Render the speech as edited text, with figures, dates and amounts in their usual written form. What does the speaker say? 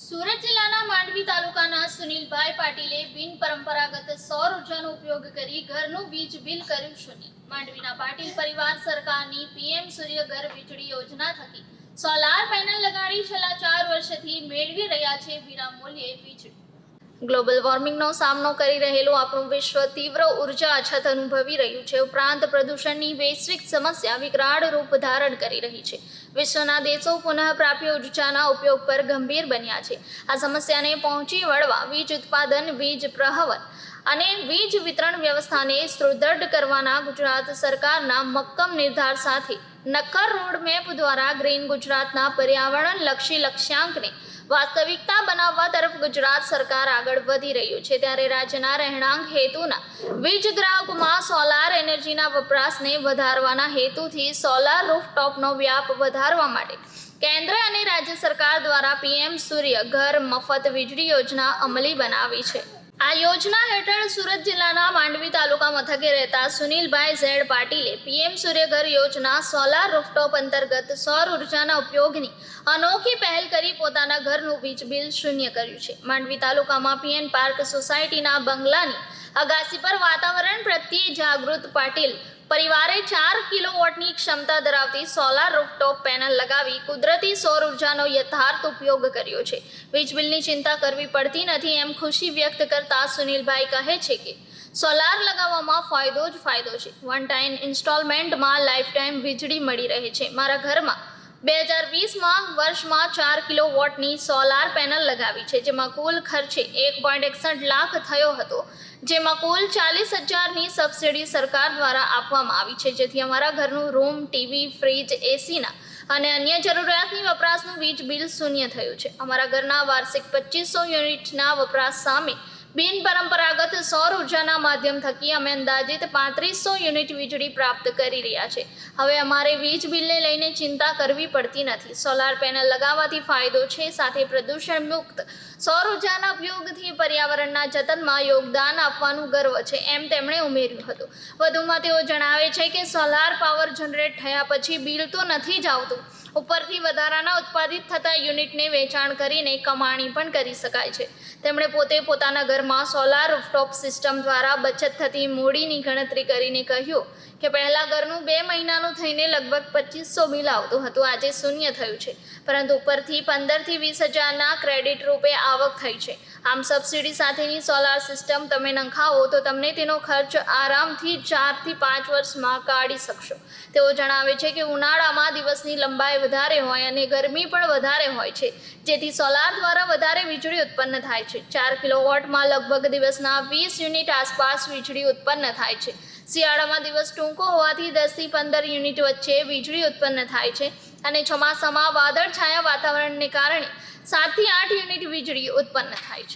સુરત જિલ્લાના માંડવી તાલુકાના સુનિલભાઈ પાટીલે બિનપરંપરાગત સૌર ઉર્જાનો ઉપયોગ કરી ઘરનું વીજ બિલ કર્યું શૂન્ય. માંડવીના પાટીલ પરિવાર સરકારની પીએમ સૂર્ય ઘર વીજળી યોજના થકી સોલાર પેનલ લગાડી છેલ્લા 4 વર્ષથી મેળવી રહ્યા છે વિનામૂલ્યે વીજળી. ગ્લોબલ વોર્મિંગનો સામનો કરી રહેલું આપણું વિશ્વ તીવ્ર ઉર્જા અછત અનુભવી રહ્યું છે. ઉપરાંત પ્રદૂષણની વૈશ્વિક સમસ્યા વિકરાળ રૂપ ધારણ કરી રહી છે. વિશ્વના દેશો પુનઃપ્રાપ્ય ઉર્જાના ઉપયોગ પર ગંભીર બન્યા છે. આ સમસ્યાને પહોંચી વળવા વીજ ઉત્પાદન, વીજ પ્રવહન અને વીજ વિતરણ વ્યવસ્થાને સુદૃઢ કરવાના ગુજરાત સરકારના મક્કમ નિર્ધાર સાથે નક્કર રોડમેપ દ્વારા ગ્રીન ગુજરાતના પર્યાવરણલક્ષી લક્ષ્યાંકને વાસ્તવિકતા બનાવવા તરફ ગુજરાત સરકાર આગળ વધી રહ્યું છે. ત્યારે રાજ્યના રહેણાંક હેતુના વીજ ગ્રાહકોમાં સોલાર એનર્જીના વપરાશને વધારવાના હેતુથી સોલાર રૂફટોપનો વ્યાપ વધારવા માટે કેન્દ્ર અને રાજ્ય સરકાર દ્વારા પીએમ સૂર્ય ઘર મફત વીજળી યોજના અમલી બનાવી છે. આ યોજના હેઠળ સુરત જિલ્લાના માંડવી તાલુકા મથકે રહેતા સુનિલભાઈ ઝેડ પાટીલે પીએમ સૂર્યઘર યોજના સોલાર રૂફટોપ અંતર્ગત સૌર ઉર્જાના ઉપયોગની અનોખી પહેલ કરી પોતાના ઘરનું વીજ બિલ શૂન્ય કર્યું છે. માંડવી તાલુકામાં પીએન પાર્ક સોસાયટીના બંગલાની અગાસી પર વાતાવરણ પ્રત્યે જાગૃત પાટીલ પરિવારે 4 કિલોવોટની ક્ષમતા ધરાવતી સોલાર રૂફટોપ પેનલ લગાવી કુદરતી સૌર ઉર્જાનો યથાર્થ ઉપયોગ કર્યો છે. વીજ બિલની ચિંતા કરવી પડતી નથી એમ ખુશી વ્યક્ત કરતા સુનિલભાઈ કહે છે કે સોલાર લગાવવામાં ફાયદો જ ફાયદો છે. વન ટાઈમ ઇન્સ્ટોલમેન્ટમાં લાઈફ ટાઈમ વીજળી મળી રહે છે. મારા ઘરમાં 2020માં વર્ષમાં 4 કિલોવોટની સોલાર પેનલ લગાવી છે, જેમાં કુલ ખર્ચે 1.61 લાખ થયો હતો, જેમાં કુલ 40,000ની સબસિડી સરકાર દ્વારા આપવામાં આવી છે, જેથી અમારા ઘરનું રૂમ, ટીવી, ફ્રીજ, એસીના અને અન્ય જરૂરિયાતની વપરાશનું વીજ બિલ શૂન્ય થયું છે. અમારા ઘરના વાર્ષિક 2500 યુનિટના વપરાશ સામે બિનપરંપરાગત સૌર ઉર્જાના માધ્યમ થકી અમે અંદાજિત 3500 યુનિટ વીજળી પ્રાપ્ત કરી રહ્યા છે. હવે અમારે વીજ બિલને લઈને ચિંતા કરવી પડતી નથી. સોલાર પેનલ લગાવવાથી ફાયદો છે, સાથે પ્રદૂષણ મુક્ત સૌર ઉર્જાના ઉપયોગથી પર્યાવરણના જતનમાં યોગદાન આપવાનું ગર્વ છે, એમ તેમણે ઉમેર્યું હતું. વધુમાં તેઓ જણાવે છે કે સોલાર પાવર જનરેટ થયા પછી બિલ તો નથી જ આવતું, ઉપરથી વધારાના ઉત્પાદિત થતા યુનિટને વેચાણ કરીને કમાણી પણ કરી શકાય છે. તેમણે પોતે પોતાના ઘરમાં સોલાર રૂફટોપ સિસ્ટમ દ્વારા બચત થતી મૂડીની ગણતરી કરીને કહ્યું કે પહેલાં ઘરનું 2 મહિનાનું થઈને લગભગ 2500 બિલ આવતું હતું, આજે શૂન્ય થયું છે, પરંતુ ઉપરથી 15,000 થી 20,000ના ક્રેડિટ રૂપે આવક થઈ છે. આમ સબસિડી સાથેની સોલાર સિસ્ટમ તમે નંખાવો તો તમને તેનો ખર્ચ આરામથી 4 થી 5 વર્ષમાં કાઢી શકશો. તેઓ જણાવે છે કે ઉનાળામાં દિવસની લંબાઈ વધારે હોય અને ગરમી પણ વધારે હોય છે, જેથી સોલાર દ્વારા વધારે વીજળી ઉત્પન્ન થાય છે. 4 કિલોવોટમાં લગભગ દિવસના 20 યુનિટ આસપાસ વીજળી ઉત્પન્ન થાય છે. શિયાળામાં દિવસ ટૂંકો હોવાથી 10 થી 15 યુનિટ વચ્ચે વીજળી ઉત્પન્ન થાય છે અને ચોમાસામાં વાદળછાયા વાતાવરણને કારણે 7 થી 8 યુનિટ વીજળી ઉત્પન્ન થાય છે.